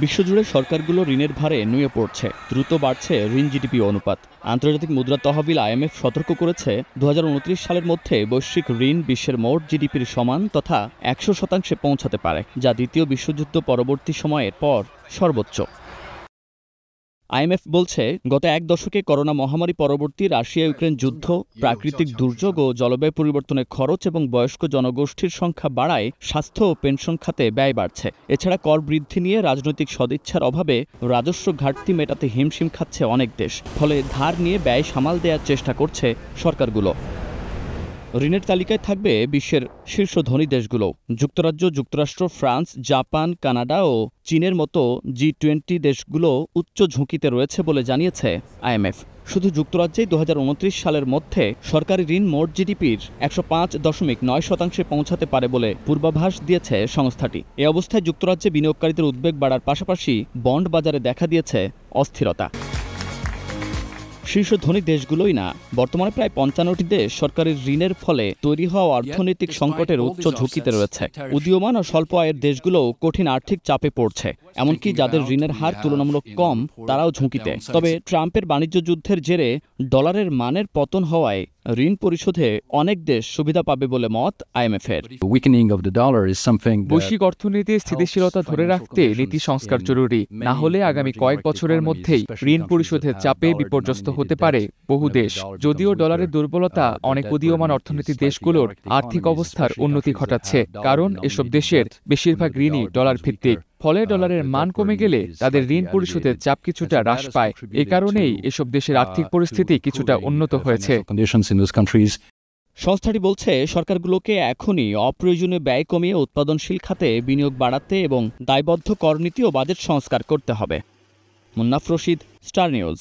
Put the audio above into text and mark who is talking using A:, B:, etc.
A: বিশ্বজুড়ে সরকারগুলো ঋণের ভারে নুয়ে পড়ছে, দ্রুত বাড়ছে ঋণ জিডিপি অনুপাত। আন্তর্জাতিক মুদ্রা তহবিল আইএমএফ সতর্ক করেছে 2029 সালের মধ্যে বৈশ্বিক ঋণ বিশ্বের মোট জিডিপির সমান তথা 100% পৌঁছাতে পারে, যা দ্বিতীয় বিশ্বযুদ্ধ পরবর্তী সময়ের পর সর্বোচ্চ। আইএমএফ বলছে, গত এক দশকে করোনা মহামারী পরবর্তী রাশিয়া ইউক্রেন যুদ্ধ, প্রাকৃতিক দুর্যোগ ও জলবায়ু পরিবর্তনের খরচ এবং বয়স্ক জনগোষ্ঠীর সংখ্যা বাড়ায় স্বাস্থ্য ও পেনশন খাতে ব্যয় বাড়ছে। এছাড়া কর বৃদ্ধি নিয়ে রাজনৈতিক সদিচ্ছার অভাবে রাজস্ব ঘাটতি মেটাতে হিমশিম খাচ্ছে অনেক দেশ। ফলে ধার নিয়ে ব্যয় সামাল দেওয়ার চেষ্টা করছে সরকারগুলো। ঋণের তালিকায় থাকবে বিশ্বের শীর্ষ ধনী দেশগুলো। যুক্তরাজ্য, যুক্তরাষ্ট্র, ফ্রান্স, জাপান, কানাডা ও চীনের মতো G20 দেশগুলো উচ্চ ঝুঁকিতে রয়েছে বলে জানিয়েছে আইএমএফ। শুধু যুক্তরাজ্যেই 2029 সালের মধ্যে সরকারি ঋণ মোট জিডিপির 105.9% পৌঁছাতে পারে বলে পূর্বাভাস দিয়েছে সংস্থাটি। এ অবস্থায় যুক্তরাজ্যে বিনিয়োগকারীদের উদ্বেগ বাড়ার পাশাপাশি বন্ড বাজারে দেখা দিয়েছে অস্থিরতা। শীর্ষ ধনী দেশগুলোই না, বর্তমানে প্রায় 55টি দেশ সরকারি ঋণের ফলে তৈরি হওয়া অর্থনৈতিক সংকটের উচ্চ ঝুঁকিতে রয়েছে। উদীয়মান ও স্বল্প আয়ের দেশগুলোও কঠিন আর্থিক চাপে পড়ছে, এমনকি যাদের ঋণের হার তুলনামূলক কম তারাও ঝুঁকিতে। তবে ট্রাম্পের বাণিজ্য যুদ্ধের জেরে ডলারের মানের পতন হওয়ায় ঋণ পরিশোধে অনেক দেশ সুবিধা পাবে বলে মত আইএমএফের।
B: বৈশ্বিক অর্থনীতির স্থিতিশীলতা ধরে রাখতে নীতি সংস্কার জরুরি, না হলে আগামী কয়েক বছরের মধ্যেই ঋণ পরিশোধের চাপে বিপর্যস্ত হতে পারে বহু দেশ। যদিও ডলারের দুর্বলতা অনেক উদীয়মান অর্থনীতির দেশগুলোর আর্থিক অবস্থার উন্নতি ঘটাচ্ছে, কারণ এসব দেশের বেশিরভাগ ঋণই ডলার ভিত্তিক। ফলে ডলারের মান কমে গেলে তাদের ঋণ পরিশোধের চাপ কিছুটা হ্রাস পায়। এ কারণেই এসব দেশের আর্থিক পরিস্থিতি কিছুটা উন্নত হয়েছে।
A: সংস্থাটি বলছে, সরকারগুলোকে এখনই অপ্রয়োজনীয় ব্যয় কমিয়ে উৎপাদনশীল খাতে বিনিয়োগ বাড়াতে এবং দায়বদ্ধ করনীতি ও বাজেট সংস্কার করতে হবে। Munnaf Rashid, star news.